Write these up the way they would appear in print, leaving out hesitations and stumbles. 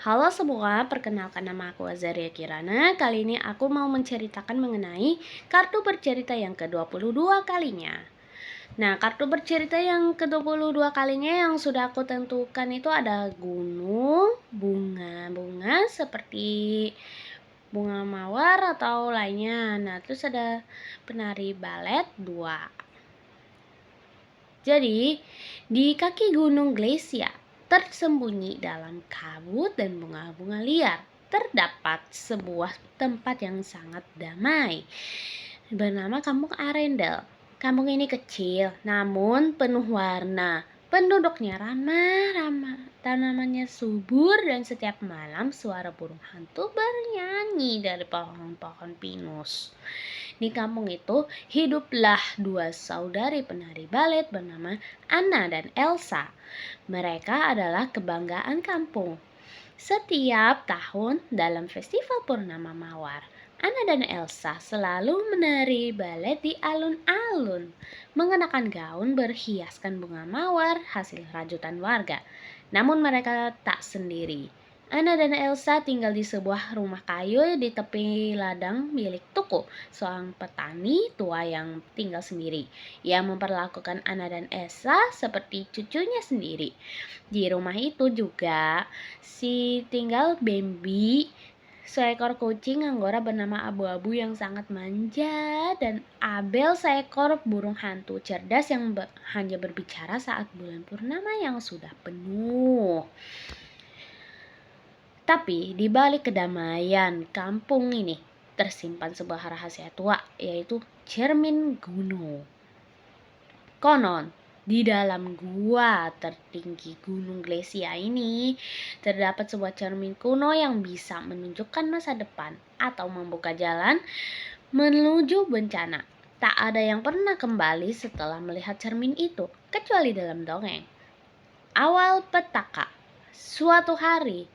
Halo semua, perkenalkan nama aku Azaria Kirana. Kali ini aku mau menceritakan mengenai kartu bercerita yang ke-22 kalinya. Nah, kartu bercerita yang ke-22 kalinya yang sudah aku tentukan itu ada gunung, bunga-bunga seperti bunga mawar atau lainnya. Nah, terus ada penari balet 2. Jadi, di kaki Gunung Glesia, tersembunyi dalam kabut dan bunga-bunga liar, terdapat sebuah tempat yang sangat damai, bernama Kampung Arendel. Kampung ini kecil, namun penuh warna. Penduduknya ramah-ramah, tanamannya subur, dan setiap malam suara burung hantu bernyanyi dari pohon-pohon pinus. Di kampung itu hiduplah dua saudari penari balet bernama Anna dan Elsa. Mereka adalah kebanggaan kampung. Setiap tahun dalam festival Purnama Mawar, Anna dan Elsa selalu menari balet di alun-alun, mengenakan gaun berhiaskan bunga mawar hasil rajutan warga. Namun mereka tak sendiri. Anna dan Elsa tinggal di sebuah rumah kayu di tepi ladang milik Tuku, seorang petani tua yang tinggal sendiri. Ia memperlakukan Anna dan Elsa seperti cucunya sendiri. Di rumah itu juga tinggal Bambi, seekor kucing anggora bernama Abu-Abu yang sangat manja, dan Abel, seekor burung hantu cerdas yang hanya berbicara saat bulan purnama yang sudah penuh. Tapi di balik kedamaian kampung ini tersimpan sebuah rahasia tua, yaitu cermin gunung. Konon, di dalam gua tertinggi Gunung Glesia ini terdapat sebuah cermin kuno yang bisa menunjukkan masa depan atau membuka jalan menuju bencana. Tak ada yang pernah kembali setelah melihat cermin itu, kecuali dalam dongeng. Awal petaka. Suatu hari,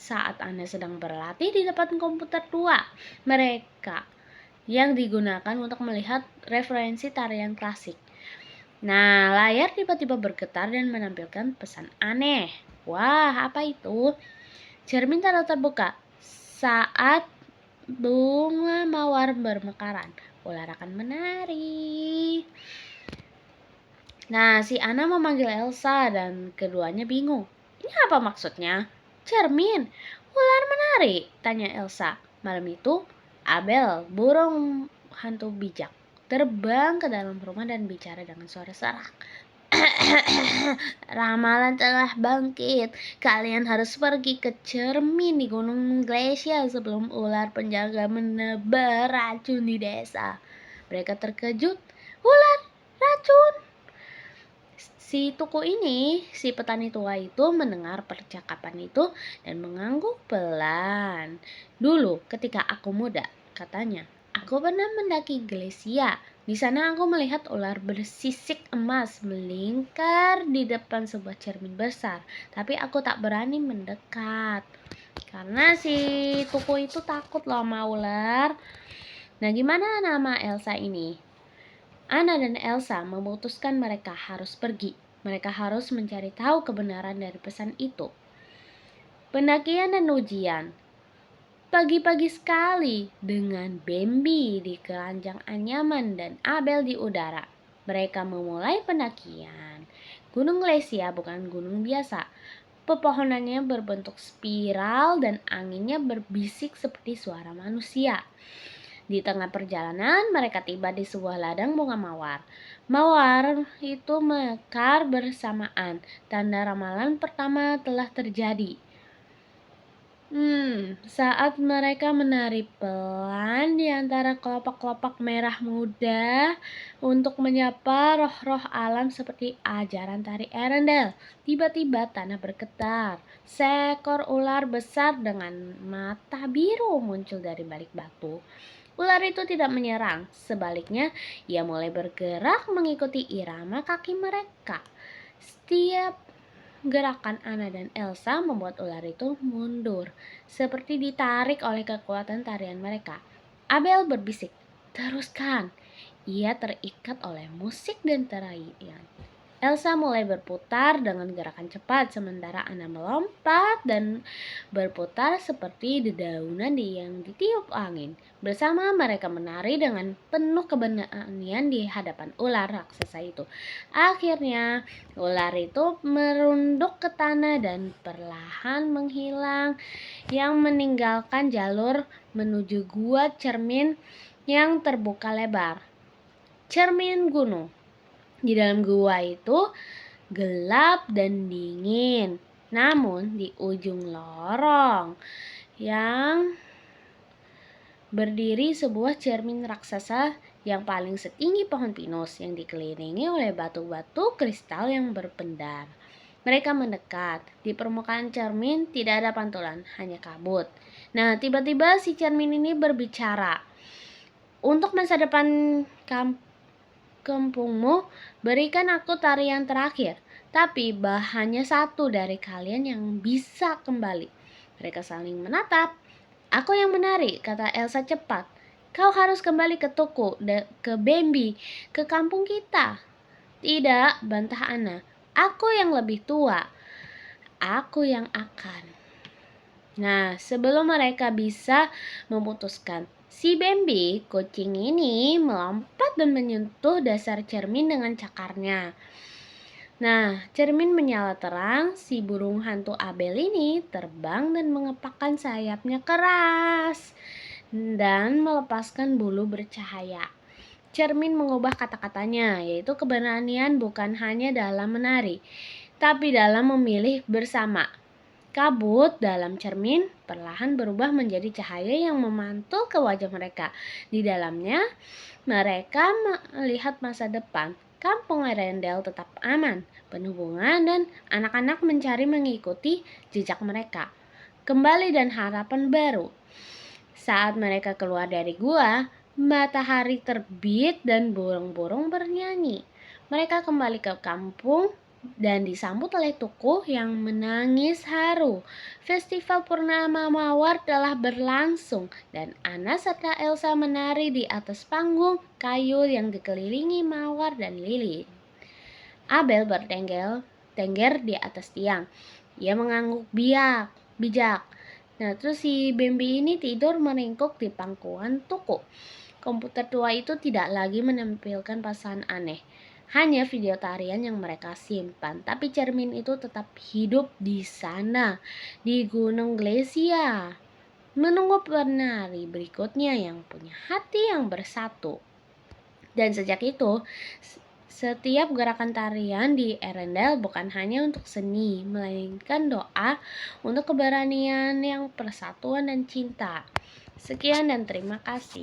saat Anda sedang berlatih di depan komputer tua, mereka yang digunakan untuk melihat referensi tarian klasik. Nah, layar tiba-tiba bergetar dan menampilkan pesan aneh. Wah, apa itu? Cermin terbuka. Saat bunga mawar bermekaran, ular akan menari. Nah, si Ana memanggil Elsa dan keduanya bingung. Ini apa maksudnya? Cermin, ular menari, tanya Elsa. Malam itu, Abel, burung hantu bijak, terbang ke dalam rumah dan bicara dengan suara serak. Ramalan telah bangkit. Kalian harus pergi ke cermin di Gunung Glesia sebelum ular penjaga menebar racun di desa. Mereka terkejut. Ular, racun. Si petani tua itu mendengar percakapan itu dan mengangguk pelan. Dulu ketika aku muda, katanya, aku pernah mendaki Glesia. Di sana aku melihat ular bersisik emas melingkar di depan sebuah cermin besar. Tapi aku tak berani mendekat. Karena si Tuku itu takut loh sama ular. Nah, gimana nama Elsa ini? Anna dan Elsa memutuskan mereka harus pergi. Mereka harus mencari tahu kebenaran dari pesan itu. Pendakian dan ujian. Pagi-pagi sekali dengan Bambi di keranjang anyaman dan Abel di udara. Mereka memulai pendakian. Gunung Glesia bukan gunung biasa. Pepohonannya berbentuk spiral dan anginnya berbisik seperti suara manusia. Di tengah perjalanan, mereka tiba di sebuah ladang bunga mawar. Mawar itu mekar bersamaan. Tanda ramalan pertama telah terjadi. Saat mereka menari pelan di antara kelopak-kelopak merah muda untuk menyapa roh-roh alam seperti ajaran tari Arendel, tiba-tiba tanah bergetar. Seekor ular besar dengan mata biru muncul dari balik batu. Ular itu tidak menyerang, sebaliknya ia mulai bergerak mengikuti irama kaki mereka. Setiap gerakan Anna dan Elsa membuat ular itu mundur, seperti ditarik oleh kekuatan tarian mereka. Abel berbisik, teruskan. Ia terikat oleh musik dan tarian. Elsa mulai berputar dengan gerakan cepat, sementara Anna melompat dan berputar seperti dedaunan yang ditiup angin. Bersama mereka menari dengan penuh keberanian di hadapan ular raksasa itu. Akhirnya, ular itu merunduk ke tanah dan perlahan menghilang, yang meninggalkan jalur menuju gua cermin yang terbuka lebar. Cermin gunung. Di dalam gua itu gelap dan dingin. Namun di ujung lorong yang berdiri sebuah cermin raksasa yang paling setinggi pohon pinus yang dikelilingi oleh batu-batu kristal yang berpendar. Mereka mendekat. Di permukaan cermin tidak ada pantulan, hanya kabut. Nah, tiba-tiba si cermin ini berbicara. Untuk masa depan kampungmu, berikan aku tarian terakhir. Tapi hanya satu dari kalian yang bisa kembali. Mereka saling menatap. Aku yang menari, kata Elsa cepat. Kau harus kembali ke toko, ke Bambi, ke kampung kita. Tidak, bantah Anna. Aku yang lebih tua. Aku yang akan. Nah, sebelum mereka bisa memutuskan, si Bambi, kucing ini, melompat dan menyentuh dasar cermin dengan cakarnya. Nah, cermin menyala terang, si burung hantu Abel ini terbang dan mengepakkan sayapnya keras dan melepaskan bulu bercahaya. Cermin mengubah kata-katanya, yaitu keberanian bukan hanya dalam menari, tapi dalam memilih bersama. Kabut dalam cermin perlahan berubah menjadi cahaya yang memantul ke wajah mereka. Di dalamnya, mereka melihat masa depan. Kampung Arendelle tetap aman, penuh bunga, dan anak-anak mencari mengikuti jejak mereka. Kembali dan harapan baru. Saat mereka keluar dari gua, matahari terbit dan burung-burung bernyanyi. Mereka kembali ke kampung dan disambut oleh Tukuh yang menangis haru. Festival Purnama Mawar telah berlangsung dan Anna serta Elsa menari di atas panggung kayu yang dikelilingi mawar dan lilin. Abel bertengger di atas tiang. Ia mengangguk bijak. Nah, terus si Bambi ini tidur meringkuk di pangkuan Tukuh. Komputer tua itu tidak lagi menampilkan pasangan aneh. Hanya video tarian yang mereka simpan. Tapi cermin itu tetap hidup di sana, di Gunung Glesia, menunggu penari berikutnya yang punya hati yang bersatu. Dan sejak itu, setiap gerakan tarian di Arendelle bukan hanya untuk seni, melainkan doa untuk keberanian yang persatuan dan cinta. Sekian dan terima kasih.